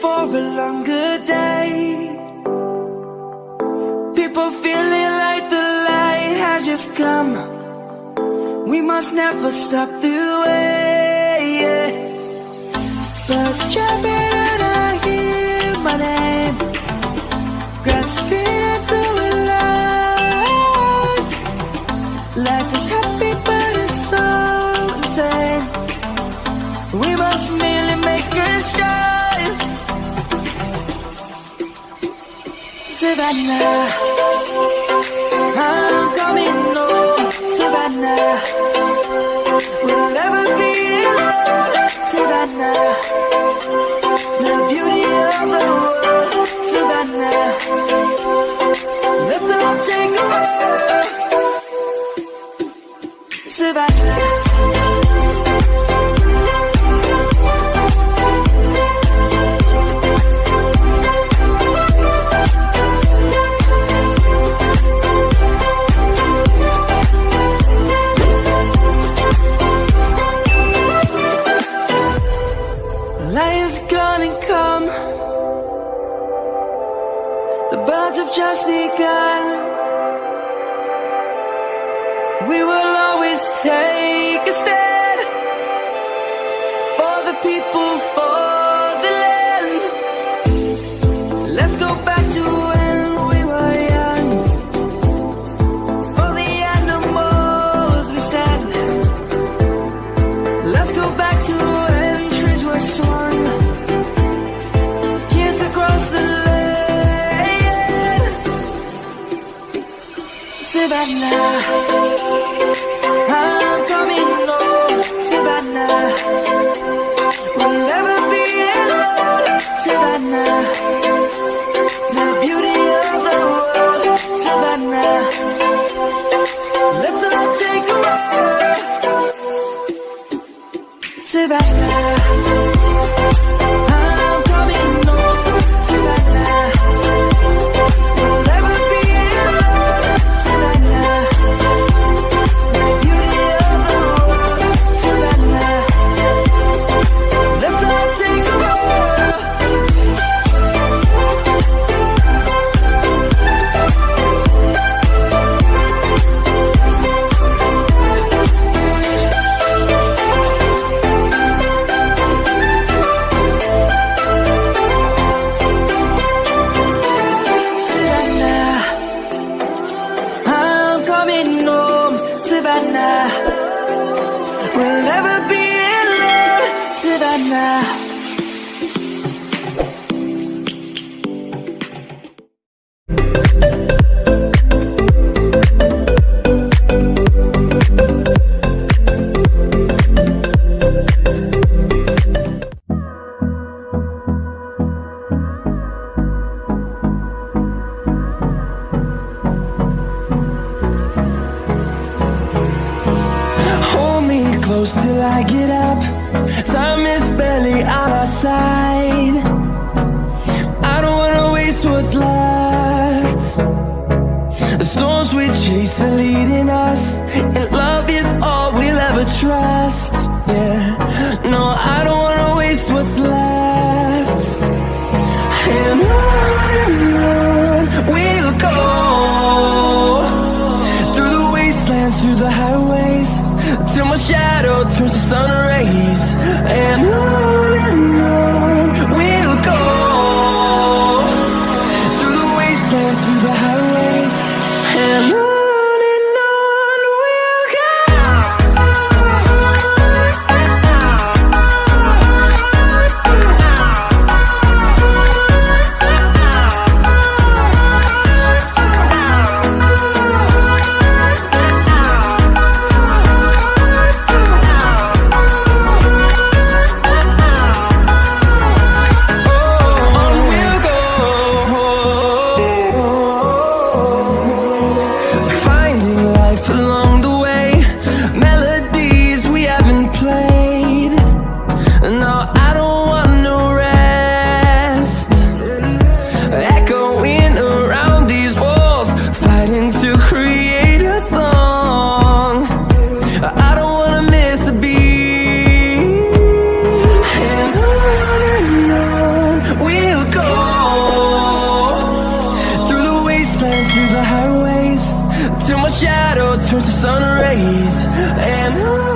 for a longer day. People feeling like the light has just come. We must never stop the way. Birds jumping and I hear my name, grasping into life. Life is happy but it's so insane. We must merely make a start. Savannah, I'm coming home. Savannah, we'll never be alone. Savannah, the beauty of the world. Savannah, let's all take a walk. Savannah. Lion's gonna come. The birds have just begun. We will always take a stand for the people, for the land. Let's go back to when we were young. For the animals we stand. Let's go back to when trees were swung. Kids across the land. Savannah, I'm coming home. Savannah, we'll never be alone. Savannah, the beauty of the world. Savannah, let's all take a walk. Savannah, I'm coming home. Savannah, we'll never be alone. Savannah, the beauty of the world. Savannah, let's all take a walk. Savannah, I'm coming home. Savannah, we'll never be alone. Savannah. Hold me close till I get up. Time is barely on our side. I don't wanna waste what's left. The storms we chase are leading us, and love is all we'll ever trust. Yeah, no, I don't wanna waste what's left. And on we'll go, through the wastelands, through the highways, till my shadow turns to sun rays. And on we'll go, through the wastelands, through the highways. And on we'll go. towards the sun rays. And on.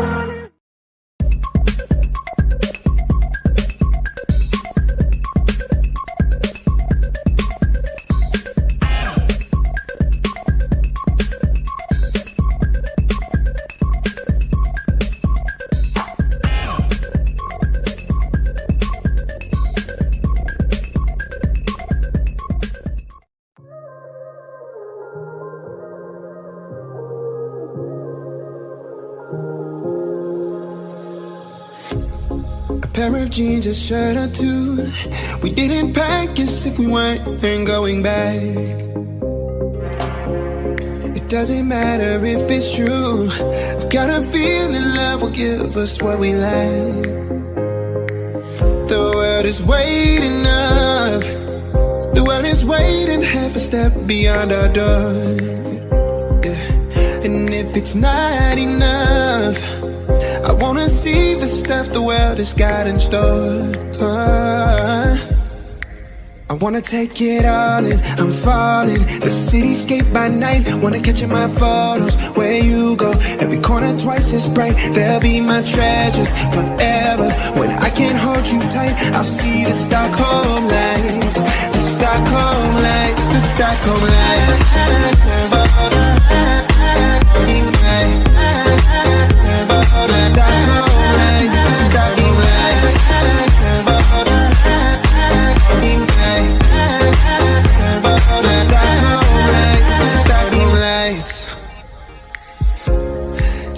Pair of jeans, a shirt or two. We didn't pack as if we weren't going back. It doesn't matter if it's true. I've got a feeling love will give us what we like. The world is waiting up. The world is waiting half a step beyond our door. Yeah. And if it's not enough, I wanna see the stuff the world has got in store. I wanna take it all in, I'm falling. The cityscape by night, wanna catch in my photos. Where you go, every corner twice as bright. They'll be my treasures forever. When I can't hold you tight, I'll see the Stockholm lights. The Stockholm lights, the Stockholm lights.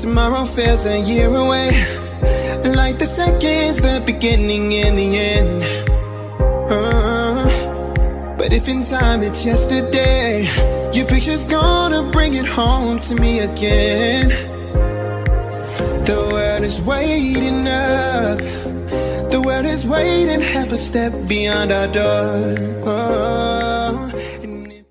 Tomorrow feels a year away, like the seconds, the beginning and the end. But if in time it's yesterday, your picture's gonna bring it home to me again. The world is waiting up. The world is waiting half a step beyond our door. And if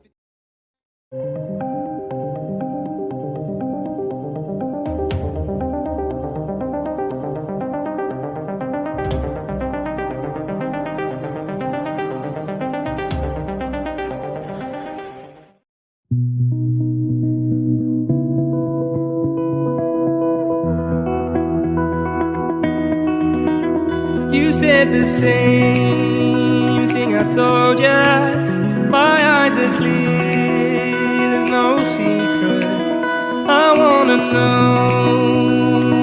You said the same thing I told ya. My eyes are clear, there's no secret. I wanna know,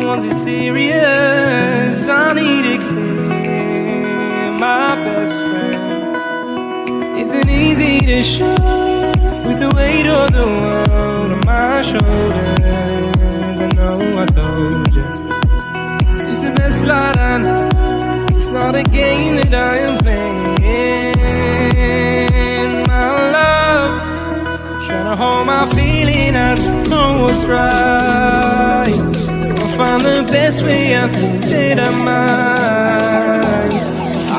was it serious? I need it clear, my best friend. Isn't easy to show, with the weight of the world on my shoulders. I know I told you, it's the best light I know. It's not a game that I am playing, my love. Trying to hold my feeling, I don't know what's right. I'll find the best way, I think that I might.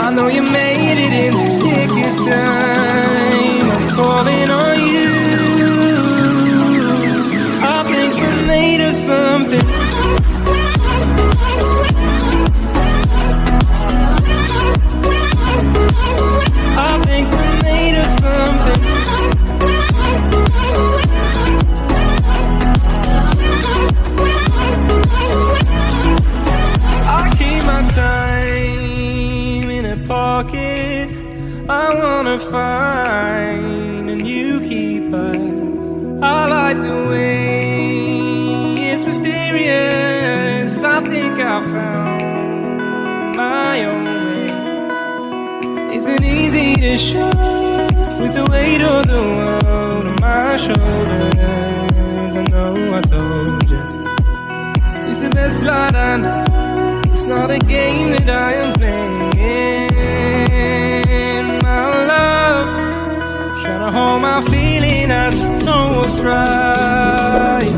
I know you made it in the nick of time. I'm calling on you. I think we're made of something. I wanna find a new keeper. I like the way it's mysterious. I think I found my own way. Isn't easy to show, with the weight of the world on my shoulders. I know I told you, it's the best light I know. It's not a game that I am playing. Trying to hold my feeling, I don't know what's right.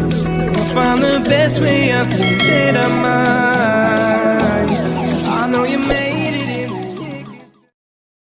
I'll find the best way, I think that I might.